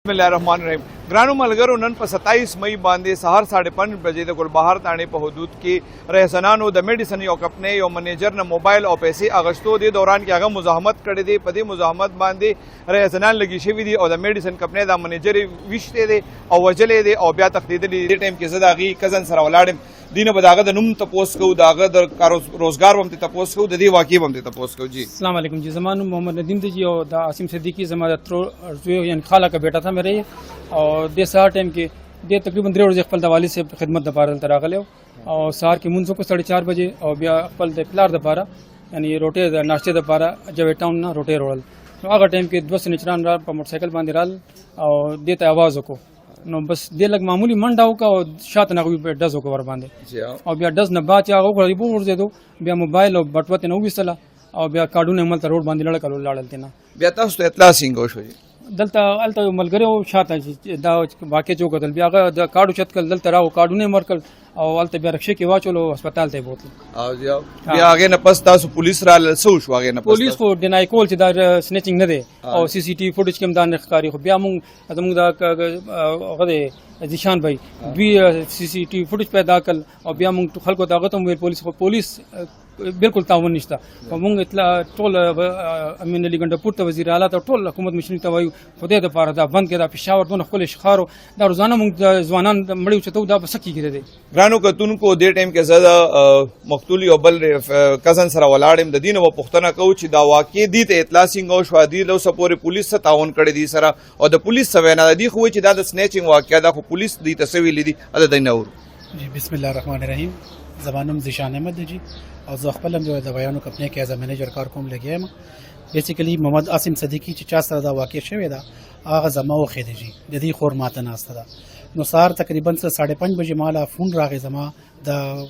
बिस्मिल्लाहिर्रहमानिर्रहीम। ग्रानू मलगरो नन पर 27 मई बांधे सहर 5:30 बजे द गुलबहार थाने पर हदूद की रहसनानो द मेडिसन यो कपने यो मैनेजर न मोबाइल और पैसे अगस्तो दे दौरान की आगा मुजाहमत करे दे पदे मुजाहमत बांधे रहसनान लगी शेवी दी और द मेडिसन कपने द मैनेजर विशते दे और वजले दे और ब्या तखदीद दी टाइम के जदागी कजन सरवलाड़ दीन बदागा द नुम तपोस को दागा द रोजगार बमते तपोस को ददी वाकी बमते तपोस को जी। अस्सलाम वालेकुम जी। ज़मान मोहम्मद नदीम जी और द आसिम सिद्दीकी ज़मानत यानी खाला का बेटा था मेरे और दे सहार टाइम के दे तकरीबन 3 बजे अकल दवाली से खिदमत दपारा तरागले और सहार के मुंसो को 4:30 बजे और ब्या अकल पिलार दपारा यानी रोटे नाश्ते दपारा जब टाउन ना रोटे रोल तो आगा टाइम के 2 से निचरान राल पर मोटरसाइकिल बांधे राल और देता आवाज़ को नो बस दे लग मामूली मंडाओ का और शात ना कोई डज को वर बांधे और ब्या डज न बात या को रिपोर्ट दे दो ब्या मोबाइल और बटवते न भी सला और ब्या कार्डून अमल रोड बांधे लड़का लाड़लते ना ब्या तस तो इतला सिंगोश हो जी दलता अलता मलगरे ओ शाता दा वाक्य जो कदल भी आगा द कार्डू चतकल दलता राव कार्डू ने मरकल और अलता बे रक्षे के वाचलो अस्पताल ते बोतल आओ जाओ बे आगे न पस्ता सु पुलिस राल सौश आगे न पुलिस को डिनाई कॉल चिदार स्नेचिंग न दे और सीसीटीवी फुटेज के मदान नखकारी को ब्या मुंग दा गदे जिशान भाई भी सीसीटीवी फुटेज पैदा कल और ब्या मुंग तो खलको दागत पुलिस को पुलिस बिल्कुल तावन निश्ता मुंग इतला टोल अमीन अली गंडा पुरत वजीर आला तो टोल हुकूमत मिशन तवायु खुदे द पार दा बंद के दा पेशावर दोन खोले शखारो दा रोजाना मुंग जवानान मड़ी उचतो दा सकी गिरे दे ग्रानो का तुन को दे टाइम के ज्यादा मक्तूली और बल कजन सरा वलाड़म द दिन वो पुख्तना कोच दा वाकई दी ते इतला सिंह और शादी लो सपोरे पुलिस से तावन करे दी सरा और द पुलिस सवेना दी खुवे ची दा स्नेचिंग वाकया दा को पुलिस दी तसवी ली दी अद दिन और जी बिस्मिल्लाहिर्रहमानिर्रहीम। ज़बानुम ज़िशान अहमद जी और ज़ख्पलम जो है दवायानो अपने के एज अ मैनेजर कारकुम लगे हैं बेसिकली मोहम्मद आसिम सदीकी चिचा सरदा वाक़ शवेदा आगा जमा खेदे जी ददी खोर मातन आस्ता नुसार तकरीबन से 5:30 बजे माला फोन रागे जमा द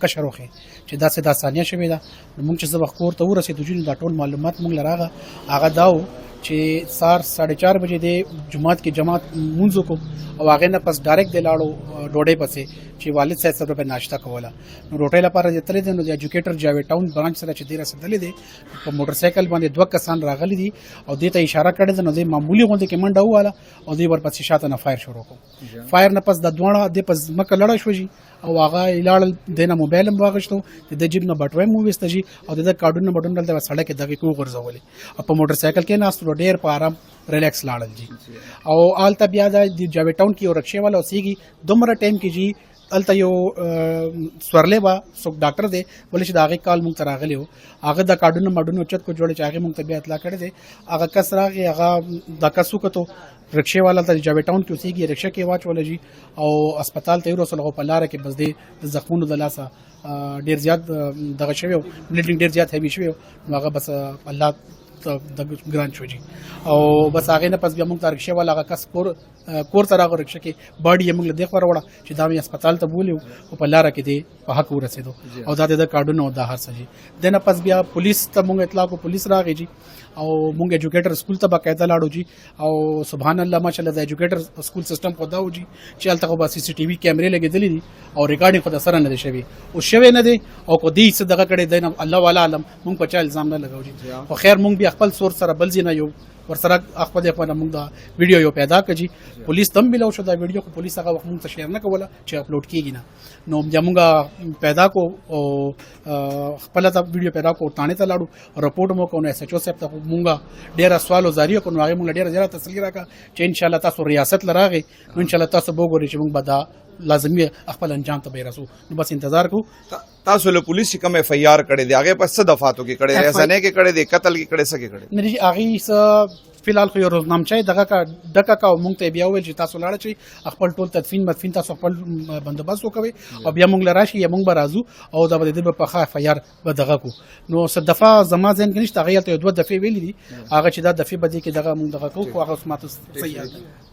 कशरोखे चिदा से दा सानिया शवेदा मुंग च जब खोर तो रसे दुजुन दा टोल मालूमात मुंग लरागा आगा दाओ चे सार 4:30 बजे दे जुमात की जमात मुंजो को और आगे न पस डायरेक्ट दे लाड़ो डोडे पसे चे वालिद साहब 100 रुपये नाश्ता कोला रोटेला पारा जतले दे नो एजुकेटर जावे टाउन ब्रांच सरा चे देरा से दले दे मोटरसाइकिल बांधे 2 कसान रागली दी और देता इशारा करे दे नो दे मामूली होंदे के मंडा वाला और दे वर पस शाता न फायर शुरू को फायर न पस द दुआड़ा दे पस मक लड़ा शोजी और आगा इलाड़ देना मोबाइल में वागस्तो दे जिब न बटवे मूवीज तजी और दे कार्डून न बटन डलते सड़क के दगे को गरजवले अब मोटरसाइकिल के नास डेर पर आराम रिलैक्स लाड़ल जी और आलता ब्यादा जावे टाउन की और रक्षे वाला सीगी दुमरा टाइम की जी अलता यो स्वरले बा सो डॉक्टर दे बोले शायद आगे काल मुंग तरागले हो आगे दा कार्डून मडून उच्चत को जोड़े चाहे मुंग तबियत ला करे दे आगा कसरा के आगा दकसु को तो रिक्शे वाला था जावे टाउन की उसी की रिक्शा के वाच वाले जी और अस्पताल तेरो सलगो पल्लारे के बस दे जख्मों दलासा डेर ज्यादा दगशवे ब्लीडिंग डेर ज्यादा हैवी शवे आगा बस अल्लाह ग्रांच हो जी और बस आगे ना पस भी मुंग रिक्शे वाला आगा कस कोर तरह को रिक्शा के बॉडी ये मुंग देख वड़ा चिदा में अस्पताल तो बोले वो पल्लारा के दे पहा को रसे दो और दादे दा कार्डून और दाहर सजी देना पस भी पुलिस तब मुंग इतला को पुलिस रा गई जी और मुंग एजुकेटर स्कूल तब बाकायदा लाड़ो जी और सुबहान अल्लाह माशाल्लाह एजुकेटर स्कूल सिस्टम को दाओ जी चल तक बस सीसीटीवी कैमरे लगे दिली दी और रिकॉर्डिंग खुद असर न दे शवी उस शवे न दे और को दी से दगा करे देना अल्लाह वाला आलम मुंग पर चा इल्जाम न लगाओ जी और खैर मुंग भी अकबल सोर सरा बलजी ना यो और सरा अकबल अपन मुंग दा वीडियो यो पैदा कर जी पुलिस तम बिलाओ शुदा वीडियो को पुलिस आगा मुंग शेयर न कोला चे अपलोड कीगी ना नो जमुंगा पैदा को अकबल ता वीडियो पैदा को ताने ता लाड़ू रिपोर्ट मो को एसएचओ से तक मुंगा डेरा सवालो जारियो को आगे मुंगा डेरा जरा तसलीरा का चे इंशाल्लाह तासो रियासत लरागे इंशाल्लाह तासो बोगोरी चे मुंग बदा लाजमी अकबल अंजाम तबे रसू बस इंतजार को तासो ले पुलिस कम एफआईआर करे दे आगे पस दफातों की करे ऐसा नहीं के करे दे कत्ल की करे सके करे नहीं आगे फिलहाल को रोजनाम चाहिए डका का मुंग ते बिया हुए तासो लाड़ा चाहिए अकबल टोल तदफीन मदफीन तासो अकबल बंदोबस्त हो कवे और बिया मुंग लराशी या मुंग बराजू और दा बदे दे पखा एफआईआर बदगा को नो स दफा जमा जैन के निश्ता आगे तो 2 दफे वेली दी आगे चिदा दफे बदे के दगा मुंग दगा को आगे उस्मात सही है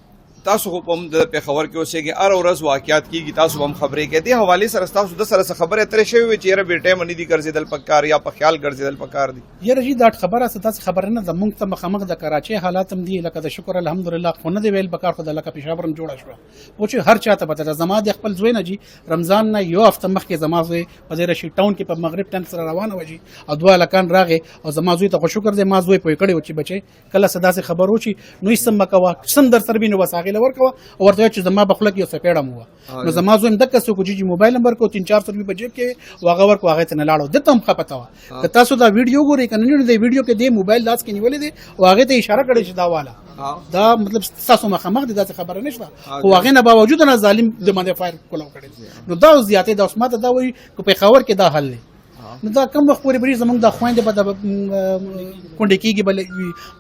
तासु को पम पे खबर के ओसे के अर औरस वाकयात की तासु हम खबरें कहते हवाले सर तासु द सर खबर है तरेशे हुए चेहरे बेटे मनी दी कर दल पक्कार या पख्याल कर दल पक्कार दी ये रजी दाट खबर है सता खबर न जमुंग तम खमक द कराचे हालात हम दी लका द शुक्र अल्हम्दुलिल्लाह फोन दे वेल बकार खुदा लका पेशावर जोड़ा शुआ पूछे हर चाहता बता जमा दे खपल जोए न जी रमजान न यो हफ्ता मख के जमा जोए पदेर शी टाउन के पर मगरिब टाइम सर रवाना वजी अदवा लकान रागे और जमा जोए तो शुक्र दे मा जोए पोय कड़े होची बचे कला सदा से खबर होची नो इसम मकवा संदर सर भी न वसागे موبایل ورکوه او ورته چې زما بخله کې یو سپېړه مو نو زما زوم دک څه کوجی موبایل نمبر کو 3-400 روپے په جیب کې واغه ورکو هغه ته نه لاړو دته هم خپته وا که تاسو دا ویډیو ګورئ کنه نو دا ویډیو کې د موبایل لاس کې نیولې دي او هغه ته اشاره کړې چې دا والا دا مطلب تاسو مخامخ دي دا خبره نشته خو هغه نه باوجود نه ظالم د باندې فایر کولاو کړي نو دا زیاتې د عثمت دا وایي کو په خبر کې دا حل نو دا کم وخت پورې بری زمونږ د خويندې په کونډې کېږي بل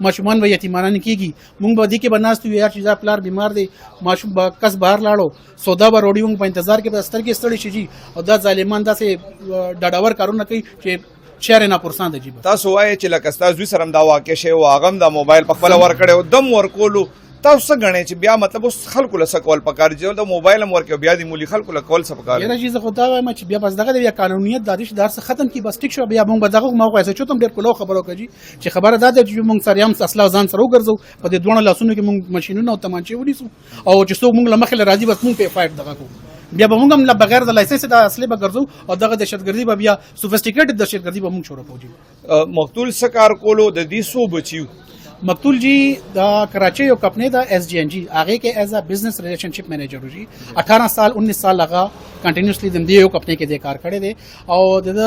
ماشومان و یتیمانان کېږي مونږ به دې کې بناستو یار چې دا پلار بیمار دی ماشوم به کس بهر لاړو سودا به روډي مونږ په انتظار کې به ستر کې ستړي شي جی او دا ظالمان داسې ډاډاور کارونه کوي چې شهر نه پرسان دی جی تاسو وایي چې لکه تاسو سره دا واقع شی او هغه د موبایل په خپل ور کړو دم ورکولو تاسو غنئ چې بیا مطلب اوس خلکو له سکول پکار دی د موبایل امور کې بیا د مولي خلکو له کول څه پکار یره چیز خدا وایم چې بیا بس دغه بیا قانونیت د دې دار څخه ختم کی بس ټیک شو بیا موږ دغه موقع څه چوتم ډیر کولو خبرو کوي چې خبره ده چې موږ سره هم اصله ځان سره وګرځو په دې دوه لاسونو کې موږ ماشينونه او تمانچې ونیسو او چې څوک موږ لمخه راځي بس موږ په فایټ دغه کو بیا به موږ هم بغیر د لایسنس د اصلي به ګرځو او دغه دهشتګردي به بیا سوفیسټیکیټډ دهشتګردي به موږ شروع کوو مقتول سکار کولو د دې سو بچیو مقتول جی دا کراچی یو کمپنی دا ایس جی این جی هغه کې ایز ا بزنس ریلیشنشپ مینیجر جی 18 سال 19 سال لگا کنټینیوسلی د دې یو کمپنی کې د کار کړی دی او د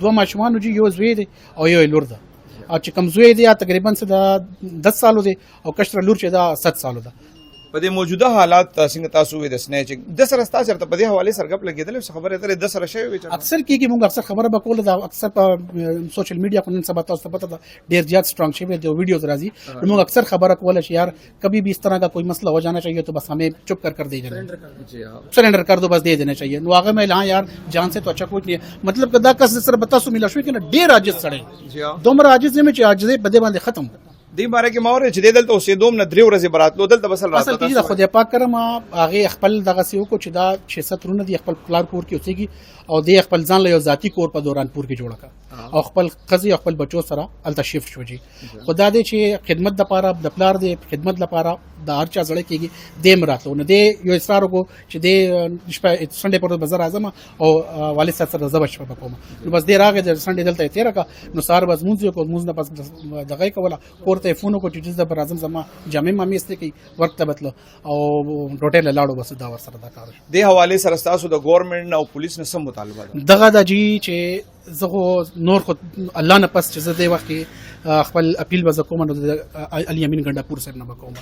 دوه ماشومان جی یو زوی دی او یو لور ده او چې کوم زوی دی تقریبا څه 10 سالو دی او کشر لور چې دا 7 سالو ده په دې موجوده حالات څنګه تاسو وې د سنیچ د سره تاسو ته په دې حواله سره غپ لګیدل څه خبره ترې د سره شی وي اکثر کیږي موږ اکثر خبره به کوله دا اکثر په سوشل میډیا په نن سبا تاسو پته ده ډیر زیات سترونګ شي د ویډیوز راځي موږ اکثر خبره کوله چې یار کبھی بھی اس طرح کا کوئی مسئلہ ہو جانا چاہیے تو بس ہمیں چپ کر دے دینا سرنڈر کر دو بس دے دینا چاہیے نو هغه مې یار جان سے تو اچھا کوئی نہیں مطلب دا کس سره بتا سو ملا شو کنه ډیر عاجز سره دومره عاجز مې چې عاجز بده باندې ختم دی باره کې ماوره چې دلته اوسې دوم نه درې ورځې براتلو دلته بسل راځه اصل کې د خدای پاک کرم هغه خپل دغه سیو کو چې دا 600 رونه دی خپل پلار کور کې اوسېږي او د خپل ځان له ذاتی کور په دوران پور کې جوړه کا او خپل قضیه خپل بچو سره الته شیفت شو جی خدا دې چې خدمت د پاره د پلار دې خدمت لپاره د هر چا زړه کېږي دیم راتلو نه دی یو اصرار وکړو چې د شپه سنډه پر بازار اعظم او والد سره زبش په کوم نو بس دې راغې د سنډه دلته تیر کا نو سار بس مونږ کو مونږ نه پس دغه کوله کورته فون کو چې د پر اعظم زما جامع مامي است کی وخت بتلو او روټه لاړو بس دا ور سره دا کار دی حواله سره تاسو د ګورنمنت او پولیس نه سم مطالبه دغه د جی چې زه نور خو الله نه پس چې زه د وخت خپل اپیل وز کوم نو علي امین ګنڈاپور سره نه وکوم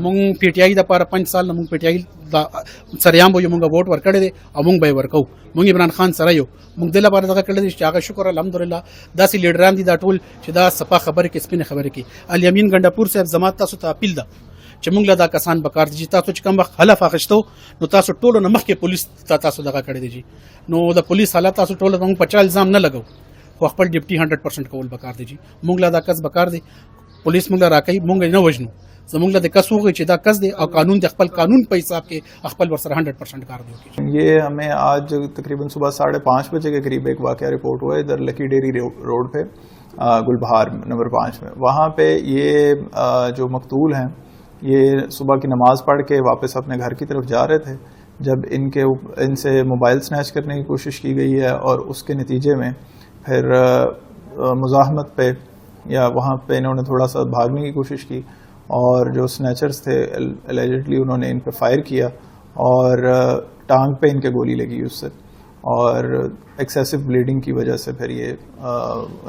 مونږ پی ټی آی د پاره 5 سال مونږ پی ټی آی د سریام وو مونږ ووټ ورکړی دی او مونږ به ورکو مونږ عمران خان سره یو مونږ د لپاره دغه کړل چې هغه شکر الحمدلله داسې لیډران دي دا ټول چې دا صفه خبره کې سپینه خبره کې علي امین ګنڈاپور صاحب زمات تاسو ته اپیل ده چې مونږ له دا کسان بکار دي تاسو چې کوم وخت حلف اخستو نو تاسو ټول نه مخکې پولیس تاسو دغه کړی دی نو د پولیس حالت تاسو ټول مونږ په چا الزام نه لګو خو خپل ډیپټي 100% کول بکار دی مونږ له دا کس بکار دی پولیس مونږ راکې مونږ نه وژنو زمونږ له د کس وغه چې دا کس دی او قانون د خپل قانون په حساب کې خپل ور سره 100% کار دی یہ ہمیں آج تقریباً صبح 5:30 بجے کے قریب ایک واقعہ رپورٹ ہوا ہے ادھر لکی ڈیری روڈ پہ گلبہار نمبر 5 میں وہاں پہ یہ جو مقتول ہیں یہ صبح کی نماز پڑھ کے واپس اپنے گھر کی طرف جا رہے تھے جب ان سے موبائل سنیچ کرنے کی کوشش کی گئی ہے اور اس کے نتیجے میں پھر مزاحمت پہ یا وہاں پہ انہوں نے تھوڑا سا بھاگنے کی کوشش کی اور جو سنیچرز تھے الیجڈلی انہوں نے ان پہ فائر کیا اور ٹانگ پہ ان کے گولی لگی اس سے اور ایکسیسو بلیڈنگ کی وجہ سے پھر یہ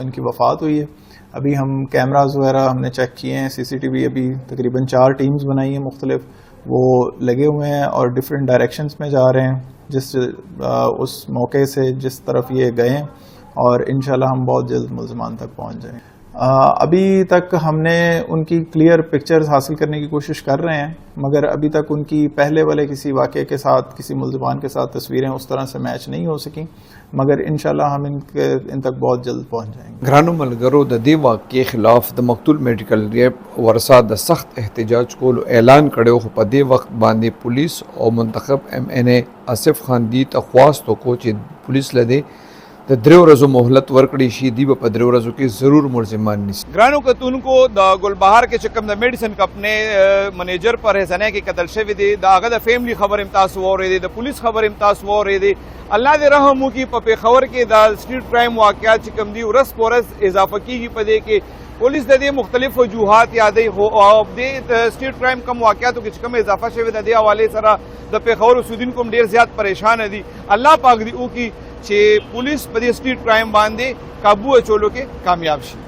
ان کی وفات ہوئی ہے ابھی ہم کیمراز وغیرہ ہم نے چیک کیے ہیں سی سی ٹی وی ابھی تقریباً 4 ٹیمز بنائی ہیں مختلف وہ لگے ہوئے ہیں اور ڈفرینٹ ڈائریکشنز میں جا رہے ہیں اس موقع سے جس طرف یہ گئے ہیں اور انشاءاللہ ہم بہت جلد ملزمان تک پہنچ جائیں ابھی تک ہم نے ان کی کلیئر پکچرز حاصل کرنے کی کوشش کر رہے ہیں مگر ابھی تک ان کی پہلے والے کسی واقعے کے ساتھ کسی ملزمان کے ساتھ تصویریں اس طرح سے میچ نہیں ہو سکیں مگر انشاءاللہ ہم ان تک بہت جلد پہنچ جائیں گے ګرانو ملګرو د دې واقعې خلاف د مقتول میډیکل ریپ ورسا د سخت احتجاج کولو اعلان کړو خو په دې وخت باندې پولیس او منتخب MNA آصف خان دی ته خواست وکړو چې پولیس لدی د دریو ورځو مهلت ورکړی شي دی په دریو ورځو کې ضرور ملزمان نیسي ګرانو کتونکو د ګلبهار کې چې کوم د میډیسن کمپنی منیجر پر هزنه کې قتل شوی دی د هغه د فیملی خبر امتاز اورېدي د پولیس خبر امتاز اورېدي الله دې رحم وکړي په پیښور کې د سټریټ کرائم واقعات چې کوم دی ورځ په ورځ اضافه کیږي په دې کې پولیس د دې مختلف وجوهات یادې او د سټریټ کرائم کم واقعاتو کې چې کوم اضافه شوی د دې حواله سره د پیښور اوسیدونکو هم ډیر زیات پریشان دي الله پاک دې وکړي چې پولیس په دې سټریټ کرائم باندې قابو اچولو کې کامیاب شي